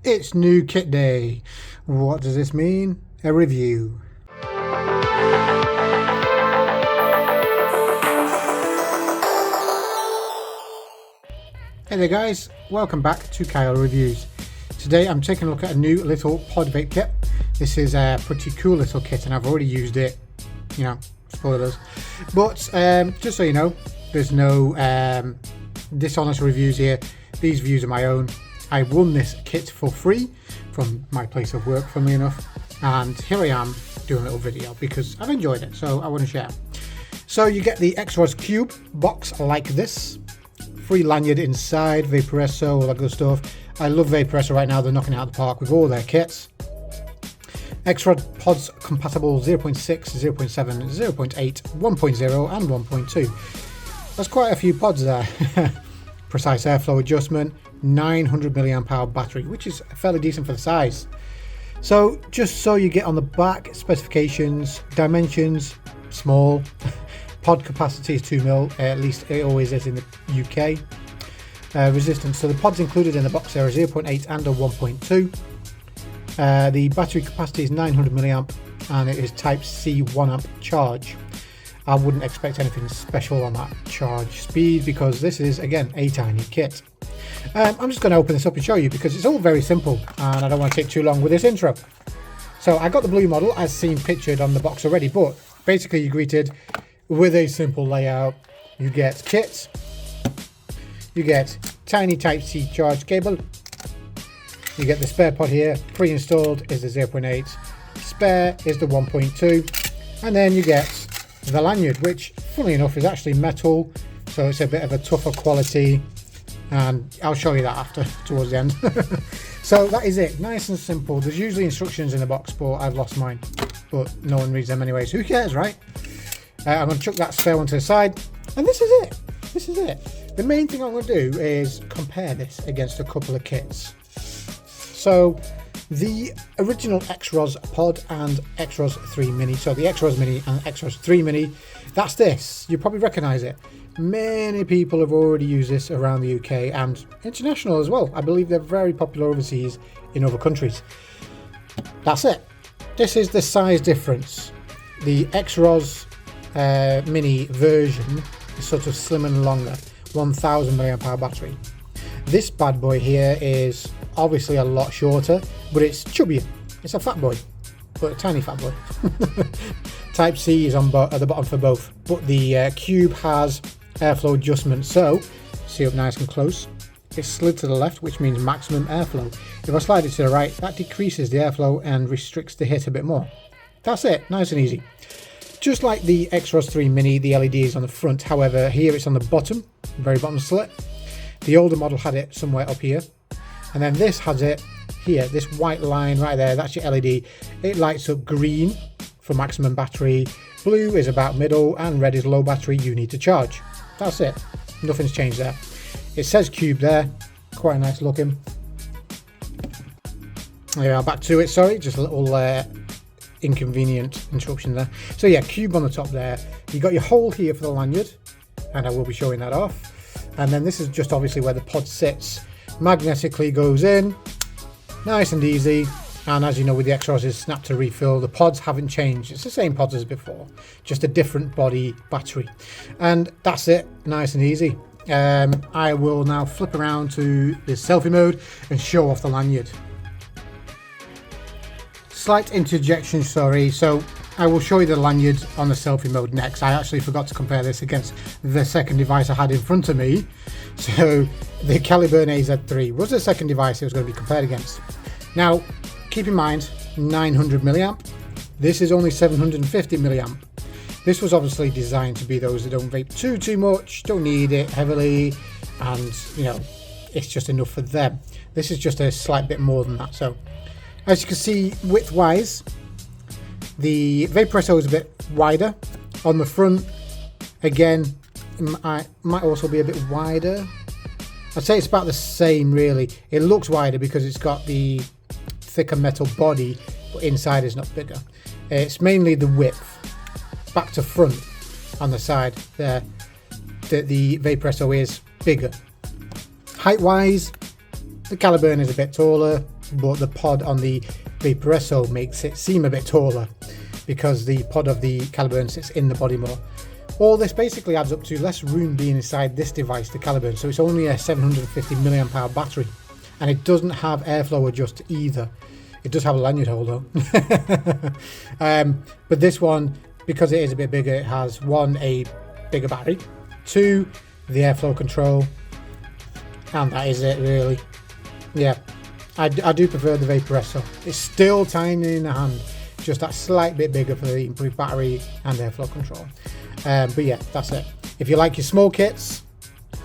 It's new kit day. What does this mean? A review. Hey there guys, welcome back to Kyle Reviews. Today I'm taking a look at a new little pod vape kit. This is a pretty cool little kit and I've already used it, you know, spoilers. But just so you know, there's no dishonest reviews here. These views are my own. I won this kit for free from my place of work, funnily enough, and here I am doing a little video because I've enjoyed it, so I want to share. So you get the Xros Cube box like this, free lanyard inside, Vaporesso, all that good stuff. I love Vaporesso right now, they're knocking it out of the park with all their kits. Xros pods compatible 0.6, 0.7, 0.8, 1.0 and 1.2. That's quite a few pods there. Precise airflow adjustment, 900 mAh battery, which is fairly decent for the size. So just so you get on the back, specifications, dimensions, small, pod capacity is 2 mil, at least it always is in the UK. Resistance, so the pods included in the box are a 0.8 and a 1.2. The battery capacity is 900 mAh and it is type C 1 amp charge. I wouldn't expect anything special on that charge speed because this is, again, a tiny kit. I'm just going to open this up and show you because it's all very simple and I don't want to take too long with this intro. So I got the blue model as seen pictured on the box already, but basically you're greeted with a simple layout. You get kits, you get tiny type C charge cable, you get the spare pod here, pre-installed is the 0.8, spare is the 1.2, and then you get the lanyard, which funnily enough is actually metal, so it's a bit of a tougher quality, and I'll show you that after towards the end. So that is it, nice and simple. There's usually instructions in the box, but I've lost mine, but no one reads them anyway, so who cares, right? I'm going to chuck that spare one to the side, and this is it. The main thing I'm going to do is compare this against a couple of kits. So the original Xros pod and Xros 3 mini, so the Xros mini and Xros 3 mini, that's this. You probably recognize it. Many people have already used this around the UK and international as well. I believe they're very popular overseas in other countries. That's it. This is the size difference. The Xros mini version is sort of slimmer and longer, 1000 mAh battery. This bad boy here is obviously a lot shorter, but it's chubbier. It's a fat boy, but a tiny fat boy. Type C is on at the bottom for both, but the Cube has airflow adjustment, so see up nice and close. It's slid to the left, which means maximum airflow. If I slide it to the right, that decreases the airflow and restricts the hit a bit more. That's it, nice and easy. Just like the Xros 3 mini, the LED is on the front, however here it's on the bottom, very bottom slit. The older model had it somewhere up here, and then this has it here, this white line right there, that's your LED. It lights up green for maximum battery, blue is about middle, and red is low battery, you need to charge. That's it, nothing's changed there. It says Cube there, quite nice looking. Yeah, back to it, sorry, just a little inconvenient interruption there. So yeah, Cube on the top there. You got your hole here for the lanyard, and I will be showing that off. And then this is just obviously where the pod sits. Magnetically goes in, nice and easy. And as you know with the Xros is snap to refill. The pods haven't changed. It's the same pods as before, just a different body battery. And that's it, nice and easy. I will now flip around to the selfie mode and show off the lanyard. Slight interjection, sorry. So I will show you the lanyard on the selfie mode next. I actually forgot to compare this against the second device I had in front of me. So the Caliburn AZ3 was the second device it was going to be compared against. Now, keep in mind, 900 milliamp. This is only 750 milliamp. This was obviously designed to be those that don't vape too much, don't need it heavily, and you know, it's just enough for them. This is just a slight bit more than that. So as you can see, width-wise, the Vaporesso is a bit wider. On the front, again, it might also be a bit wider. I'd say it's about the same really. It looks wider because it's got the thicker metal body, but inside is not bigger. It's mainly the width, back to front on the side there, that the Vaporesso is bigger. Height-wise, the Caliburn is a bit taller, but the pod on the Vaporesso makes it seem a bit taller because the pod of the Caliburn sits in the body more. All this basically adds up to less room being inside this device, the Caliburn, so it's only a 750 milliamp hour battery, and it doesn't have airflow adjust either. It does have a lanyard holder. But this one, because it is a bit bigger, it has one, a bigger battery, two, the airflow control, and that is it really. Yeah, I do prefer the Vaporesso. It's still tiny in the hand, just that slight bit bigger for the improved battery and airflow control. But yeah, that's it. If you like your small kits,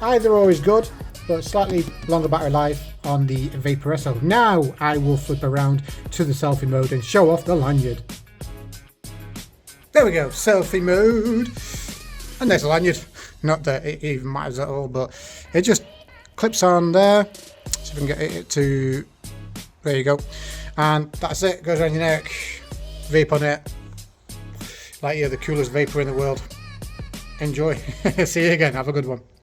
either or is good, but slightly longer battery life on the Vaporesso. Now I will flip around to the selfie mode and show off the lanyard. There we go, selfie mode. And there's a lanyard. Not that it even matters at all, but it just clips on there. So we can get it to, there you go. And that's it, goes around your neck, vape on it. Like you're the coolest vapor in the world. Enjoy. See you again, have a good one.